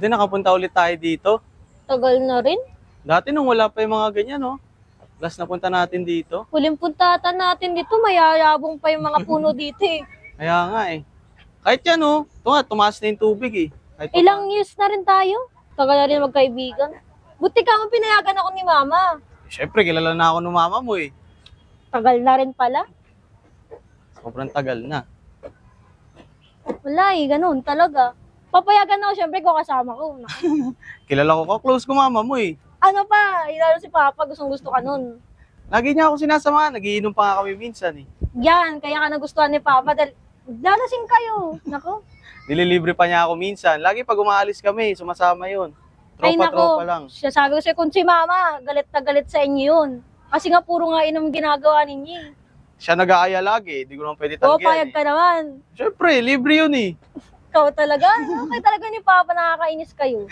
Buti nakapunta ulit tayo dito. Tagal na rin. Dati nung wala pa yung mga ganyan, no? Last na punta natin dito. Huling puntatan natin dito, mayayabong pa yung mga puno dito eh. Kaya nga eh. Kahit yan, no? Ito nga, tumaas na yung tubig eh. Kahit Ilang years na rin tayo. Tagal na rin magkaibigan. Buti ka mo pinayagan ako ni mama. Siyempre, kilala na ako ng mama mo eh. Tagal na rin pala. Sobrang tagal na. Wala eh, ganun talaga. Papayagan ako syempre kung kasama ko. Kilala ko, close ko mama mo eh. Ano pa, lalo si Papa, gustong gusto ka nun. Lagi niya ako sinasamahan, nagiinom pa nga kami minsan eh. Yan, kaya ka nagustuhan ni Papa dahil lalasing kayo. Nako. Nililibre pa niya ako minsan. Lagi pag umaalis kami, sumasama yun. Ay Tropa-tropa lang. siya sabi ko sa'yo, kung si Mama, galit na galit sa inyo yun. Kasi nga puro nga inom ginagawa ninyo eh. Siya nag-aaya lagi, di ko naman pwede Oo, tanggihan payag ka naman. Siyempre, libre yun eh. Ikaw talaga? Okay talaga ni Papa, nakakainis kayo.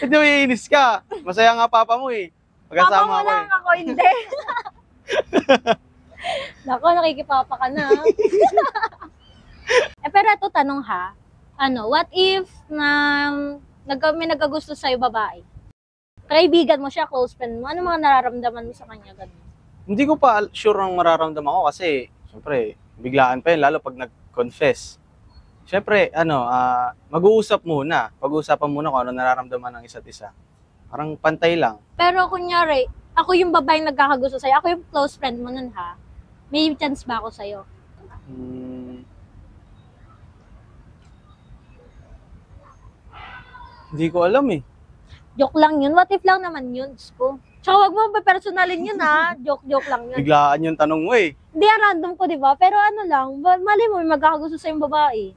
Hindi mo iinis ka. Masaya nga papa mo eh. Papa Pagkasama mo ko lang, eh. ako hindi. Nako, nakikipapa ka na. Pero ito tanong ha. What if may nagkagusto sa'yo babae? Kaibigan mo siya, close friend mo, ano mga nararamdaman mo sa kanya? Ganun? Hindi ko pa sure ang mararamdaman ko kasi, siyempre, biglaan pa yun, lalo pag nag-confess. Siyempre, mag-uusap muna. Pag-uusapan muna kung ano nararamdaman ng isa't isa. Parang pantay lang. Pero kunyari, ako yung babaeng nagkakagusto sa'yo, ako yung close friend mo nun ha, may chance ba ako sa'yo? Hindi ko alam eh. Joke lang yun. What if lang naman yun, Diyos ko. Tsaka wag mo personalin yun ha. Joke lang yun. Biglaan yung tanong mo eh. Hindi, random ko, di ba? Pero ano lang, mali mo, may magkakagusto sa yung babae.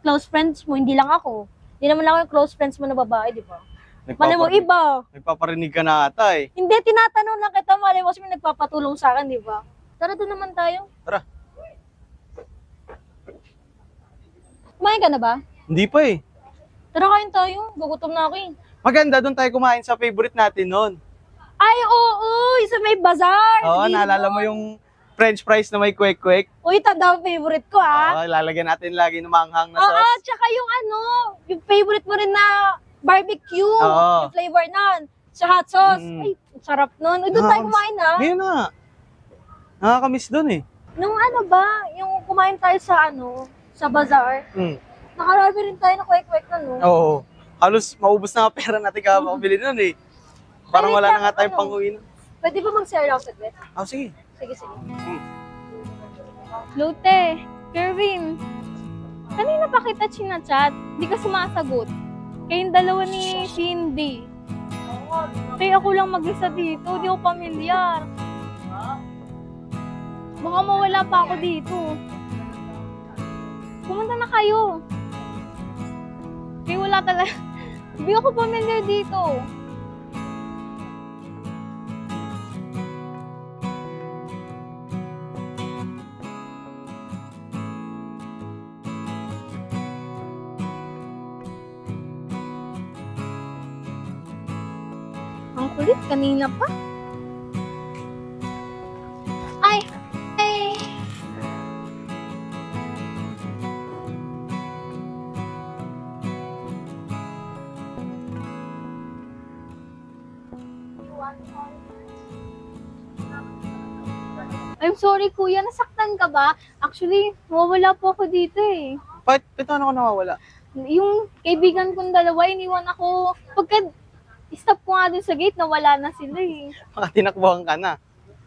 Close friends mo, hindi lang ako. Hindi naman lang ako yung close friends mo na babae, di ba? Mali mo, iba. Nagpaparinig ka na ata eh. Hindi, tinatanong lang kita, mali mo, kasi may nagpapatulong sa akin, di ba? Tara, doon naman tayo. Tara. Kumain ka na ba? Hindi pa eh. Tara, kain tayo. Gugutom na ako eh. Maganda, doon tayo kumain sa favorite natin noon. Ay, oo, sa may bazaar. Oo, naalala mo yung French fries na may kwek-kwek? Uy, tanda favorite ko ah. Oo, lalagyan natin lagi ng manghang na Oo, sauce. tsaka yung yung favorite mo rin na barbecue. Oo. Yung flavor nun. Sa hot sauce. Mm. Ay, sarap nun. Uy, doon tayo kumain ah. Ngayon na. Nakakamiss doon eh. Nung yung kumain tayo sa bazaar, nakarami rin tayo na kwek-kwek na no. Oo. Halos maubos na ang pera natin kakabili nun eh. Parang Ay, wala na nga tayong ano? pang-uwi nun. Pwede ba mag-share out saglit? Sige. Sige. Lote, Kervin, kanina pa kita chinachat, di ka sumasagot. Kayong dalawa ni Cindy. Kaya ako lang mag-isa dito, di ako pamilyar. Baka mawala pa ako dito. Pumunta na kayo. Kaya wala talaga. Di ako pamilyar dito. Ang kulit, kanina pa. Ay! I'm sorry kuya, nasaktan ka ba? Actually, mawawala po ako dito eh. Bakit ano ka nawawala? Yung kaibigan kong dalawa, iniwan ako. Stop ko nga dun sa gate, nawala na sila eh. Baka tinakbuhan ka na.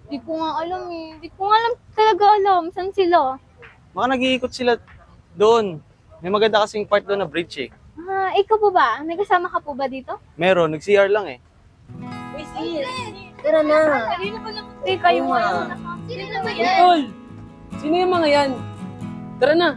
Di ko nga alam eh. Di ko nga talaga alam. Saan sila? Baka nag-iikot sila doon. May maganda kasing part doon na bridge eh. Ikaw po ba? May kasama ka po ba dito? Meron, nag-CR lang eh. Uy, sis. Tara na. Kanina pa naman kayo nga. Sino naman yan? Tol! Sino yung mga yan? Tara na!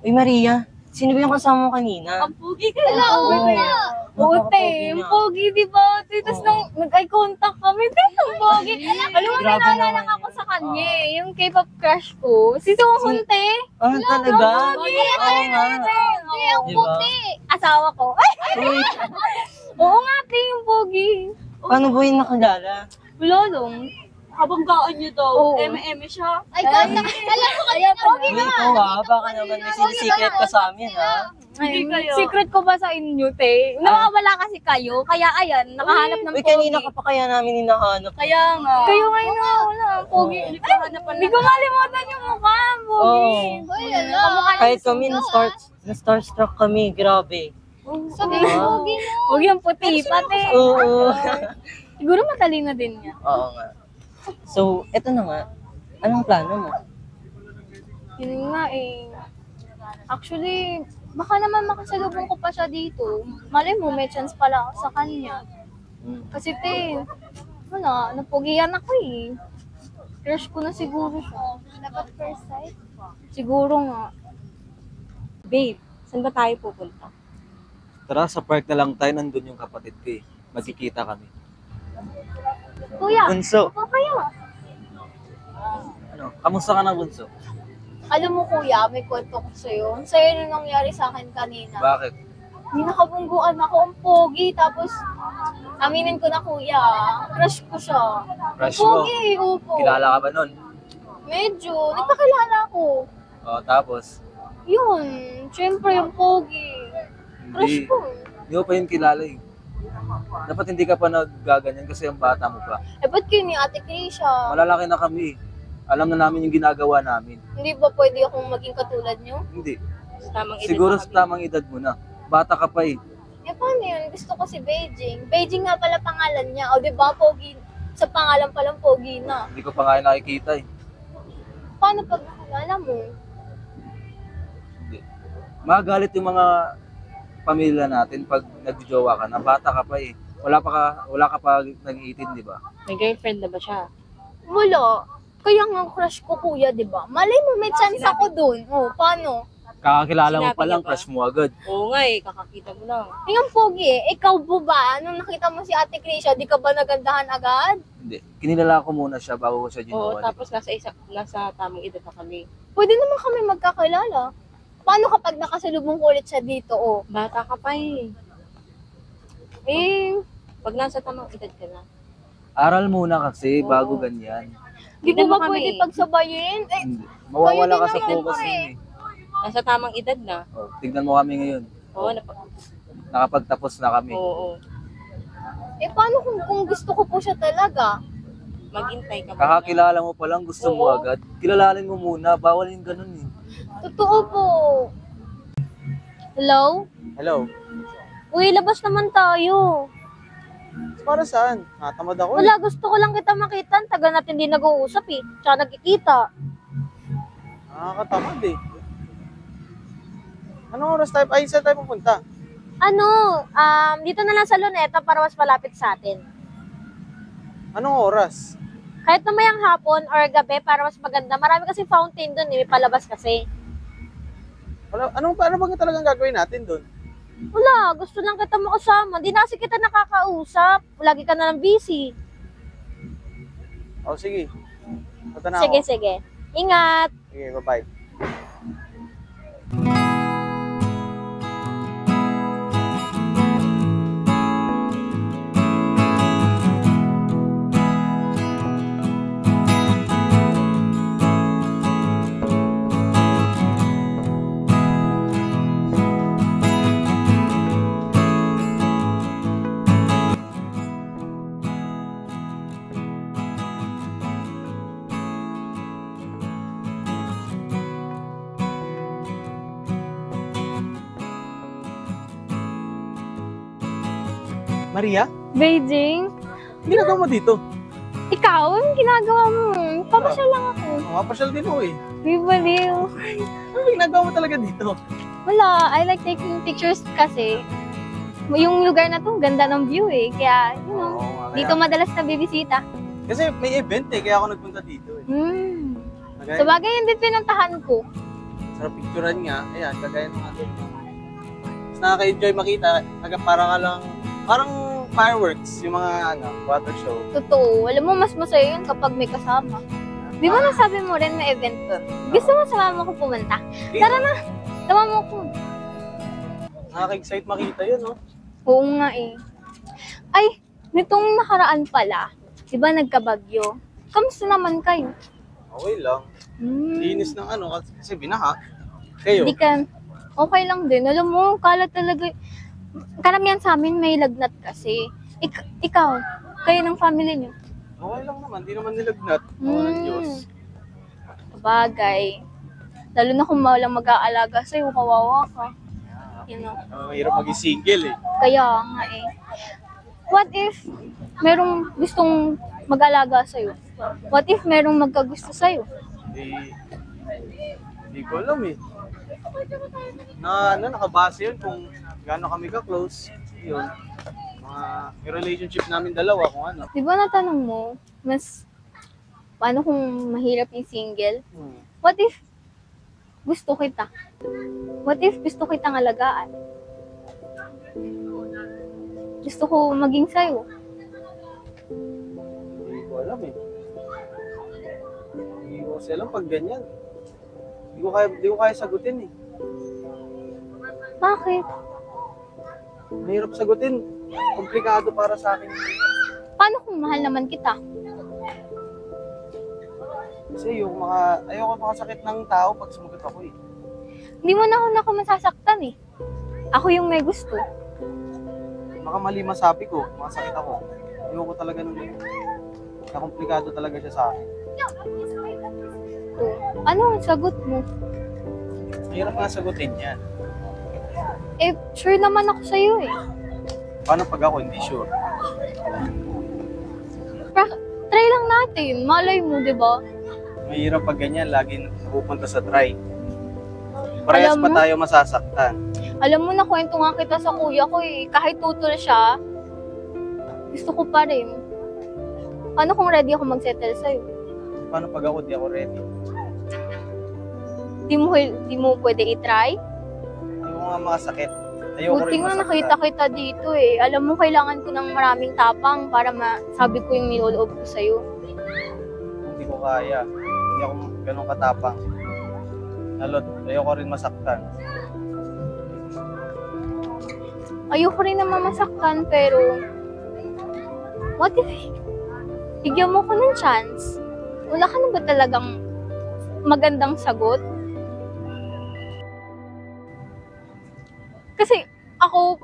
Uy, Maria, sino ba yung kasama mo kanina? Ang pogi ka na. Oo, te. Ang pogi, di ba? Tapos nung nag-eye contact kami, te, ang pogi. Alam mo, may naalala lang ako sa kanya eh. Yung K-pop crush ko. Si Suhun, te. Ah, talaga? Ang pogi. Oo nga. Ang Diba? puti. Asawa ko. Ay! Uy, Oo nga, te, yung pogi. paano ba yung nakilala? Wala lang. kabanggaan niyo daw. Oo. Eme-eme siya. Ay, alam ko kanina. Pogi Uy, ikaw baka naman may sinisikret ka sa amin, ha? Hindi kayo. Secret ko ba sa inyo, te? Nawawala kasi kayo. Kaya ayan, nakahanap ng Uy, pogi. kanina ka pa kaya namin hinahanap. Kaya nga. Kayo ngayon na wala. Pogi. Hindi ko hanapan Hindi ko malimutan yung mukha. Pogi. Kamukha niya Kahit si kami, Sundo, na-starstruck kami, grabe. Sabi ko, pogi na. Pogi ang puti, pati. Oo. Siguro matalino din niya. Oo nga. So, eto na nga. Anong plano mo? Yun nga eh. Actually, baka naman makasalubong ko pa siya dito. Malay mo, may chance pala ako sa kanya. Kasi te, wala, napugian ako eh. Crush ko na siguro siya. Dapat first sight? Siguro nga. Babe, saan ba tayo pupunta? Tara, sa park na lang tayo, nandun yung kapatid ko eh. Magkikita kami. Kuya, Bunso, ako kayo. ano, kamusta ka na, Bunso? Alam mo kuya, may kwento ko sa'yo. Ang sayo nung nangyari sa akin kanina. Bakit? Hindi nakabungguan ako, ang pogi. Tapos, aminin ko na kuya, crush ko siya. Crush mo? Pogi, upo. Kilala ka ba nun? Medyo, nagpakilala ako. O, tapos? Yun, syempre yung pogi. Crush Hindi. ko. Hindi mo pa yun kilala eh. Dapat hindi ka pa naggaganyan kasi ang bata mo pa. Eh, ba't kayo ni Ate Krisha? Malalaki na kami eh. Alam na namin yung ginagawa namin. Hindi ba pwede akong maging katulad nyo? Hindi. Sa tamang edad Siguro na sa kami. tamang edad mo na. Bata ka pa eh. Eh, paano yun? Gusto ko si Beijing. Beijing nga pala pangalan niya. O, di ba, pogi, sa pangalan palang pogi na. Hindi ko pa nga nakikita eh. Paano pag nakilala mo? Hindi. Magalit yung mga pamilya natin pag nagjowa ka na. Bata ka pa eh. Wala ka pa nag-18, di ba? May girlfriend na ba siya? Wala. Kaya nga crush ko, kuya, di ba? Malay mo, may chance ako dun. O, paano? Kakakilala mo Sinabi pa lang, niya ba? crush mo agad. Oo nga eh, kakakita mo lang. Yung pogi, ikaw po ba? Nung nakita mo si Ate Krisha, di ka ba nagandahan agad? Hindi. Kinilala ko muna siya bago ko siya Oo, ginawa. tapos nasa tamang edad na kami. Pwede naman kami magkakilala. Paano kapag nakasalubong ko ulit siya dito, o? Bata ka pa eh. Eh, Pag nasa tamang edad ka na. Aral muna kasi Oo. bago ganyan. di Tignan ko mo ba kami. pwede pagsabayin? Eh, Hindi. Mawawala Kayo ka din sa naman focus po yun eh. eh. Nasa tamang edad na. Oh, tignan mo kami ngayon. Oo, Nakapagtapos na kami. oo. eh paano kung gusto ko po siya talaga? Maghintay ka muna. Kakakilala mo pa lang, gusto mo Oo. agad. Kilalanin mo muna, bawal yung ganun eh. Totoo po. Hello? Hello? Uy, labas naman tayo. Para saan? Natamad ako eh. Wala, gusto ko lang kita makita. Ang tagal natin di nag-uusap eh. Tsaka nagkikita. Nakakatamad eh. Anong oras tayo? Ay, saan tayo pupunta? Ano, dito na lang sa Luneta para mas malapit sa atin. Anong oras? Kahit mamayang hapon or gabi para mas maganda. Marami kasi fountain doon eh. May palabas kasi. Ano ba talagang gagawin natin doon? Wala, gusto lang kita makasama. Di na kasi kita nakakausap. Lagi ka na lang busy. O, sige. Punta na Sige, ako. sige. Ingat! Sige, bye-bye. Maria, Beijing, hindi ginagawa mo dito? ikaw, anong ginagawa mo? Papasyal lang ako. Mapasyal din ako eh. Di baliw. Ano ginagawa mo talaga dito? Wala, I like taking pictures kasi yung lugar na to, ganda ng view eh. Kaya, you know, Oo nga, dito madalas na bibisita. Kasi may event eh, kaya ako nagpunta dito eh. Kagaya, So bagay yun din pinuntahan ko. sarap picturean nga. Ayan, kagaya ng atin. Mas nakaka-enjoy makita. Parang fireworks, yung mga water show. Totoo. Alam mo, mas masaya yun kapag may kasama. Di ba nasabi mo rin na event to? Gusto mo sumama ko pumunta? Tara na! Sumama ko. Nakaka-excite makita yun, no? Oo nga eh. Ay, nitong nakaraan pala, di ba nagkabagyo? kamusta naman kayo? Okay lang. Hmm. Linis ng ano, kasi binaha. Kayo? Hindi ka, okay lang din. Alam mo, kalat talaga. Karamihan sa amin may lagnat kasi. Ikaw, kayo ng family niyo. Okay lang naman, di naman nilagnat. Oh, Diyos. Bagay. Lalo na kung walang mag-aalaga sa'yo, kawawa ka. You know. Mahirap maging single eh. Kaya nga eh. What if merong gustong mag-alaga sa'yo? What if merong magkagusto sa'yo? Hindi ko alam eh. Nakabase yun kung gaano kami ka-close. Yun. Yung relationship namin dalawa kung ano. Di ba natanong mo, paano kung mahirap yung single? What if gusto kita? What if gusto kitang alagaan? Gusto ko maging sa'yo. Hindi ko alam eh. Hindi ko kasi alam pag ganyan. Hindi ko kaya sagutin eh. Bakit? Mahirap sagutin. Komplikado para sa akin. Paano kung mahal naman kita? Kasi ayoko makasakit ng tao pag sumagot ako eh. Hindi mo na ako masasaktan eh. Ako yung may gusto. Baka mali masabi ko, masakit ako. Ayoko talaga nun eh. Komplikado talaga siya sa akin. Ano ang sagot mo? Mahirap nga sagutin yan. Eh, sure naman ako sa'yo eh. Paano pag ako hindi sure? Try lang natin. Malay mo, di ba? Mahirap pag ganyan, lagi napupunta sa try. Parehas Alam pa mo? tayo masasaktan. Alam mo, nakwento nga kita sa kuya ko eh. Kahit tutol siya, gusto ko pa rin. Paano kung ready ako mag-settle sa'yo? Paano pag ako di ako ready? Di mo pwede i-try? Ayoko nga makasakit. Ayoko Buti rin nga masaktan. nakita kita dito eh. Alam mo, kailangan ko ng maraming tapang para masabi ko yung niloloob ko sa'yo. Hindi ko kaya. Hindi ako ganun katapang. Lalo't ayoko rin masaktan. Ayoko rin naman masaktan, pero what if bigyan mo ko ng chance? Wala ka na ba talagang magandang sagot? Kasi ako,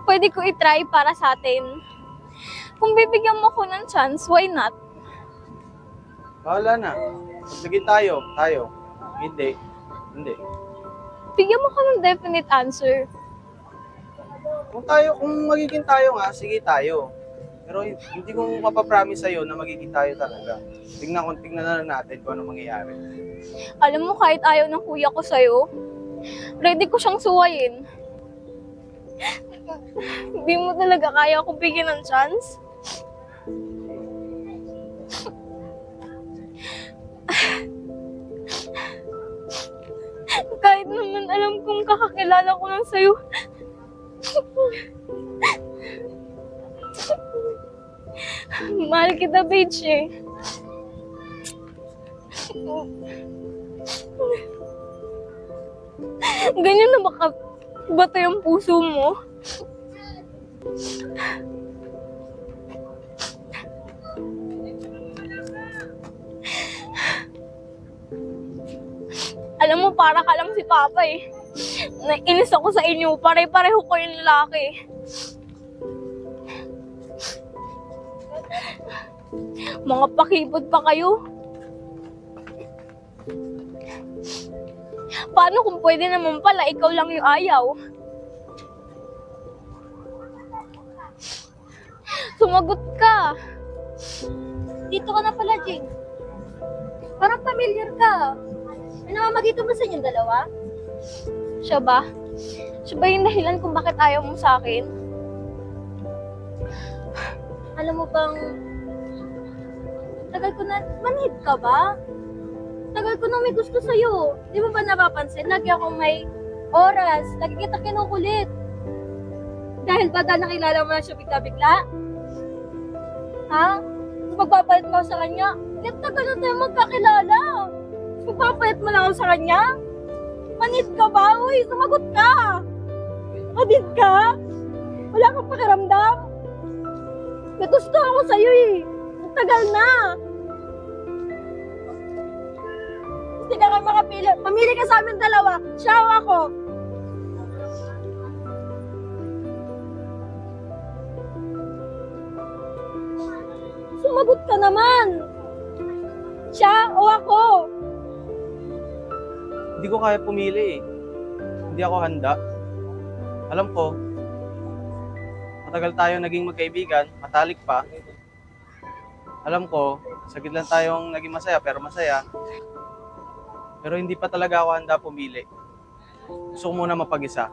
pwede ko i-try para sa atin. Kung bibigyan mo ko ng chance, why not? Bahala na. Sige tayo. Hindi. Bigyan mo ko ng definite answer. Kung magiging tayo nga, sige tayo. Pero hindi ko mapapromise sa'yo na magiging tayo talaga. Tingnan na natin kung ano mangyayari. Alam mo, kahit ayaw ng kuya ko sa'yo, ready ko siyang suwayin. Hindi mo talaga kaya akong bigyan ng chance? Kahit naman alam kong kakakilala ko lang sa'yo. Mahal kita, Paige eh. Ganyan na makabato yung puso mo? Alam mo, para ka lang si Papa eh. Nainis ako sa inyo. Pare-pareho ko yung lalaki. Mga pakipot pa kayo. Paano kung pwede naman pala, ikaw lang yung ayaw? Sumagot ka. Dito ka na pala, Jing. Parang familiar ka. May namamagito ba sa inyong dalawa? Siya ba? Siya ba yung dahilan kung bakit ayaw mo sa akin? Alam mo bang, tagal ko na, manhid ka ba? Tagal ko na may gusto sa'yo. Di mo ba napapansin? Lagi akong may oras. Lagi kita kinukulit. Dahil ba nakilala mo na siya bigla-bigla? Ha? Magpapalit mo sa kanya? Kaya tagal na tayo magkakilala. Magpapalit mo lang ako sa kanya? Manhid ka ba? Uy, sumagot ka! Manhid ka? Wala kang pakiramdam? May gusto ako sa'yo eh. Tagal na. Hindi ka kayo makapili. Mamili ka sa amin dalawa. Siya o ako. Sumagot ka naman. Siya o ako. Hindi ko kaya pumili eh. Hindi ako handa. Alam ko, matagal tayo naging magkaibigan, matalik pa. Alam ko, saglit lang tayong naging masaya pero masaya. Pero hindi pa talaga ako handa pumili. Gusto ko muna mapag-isa.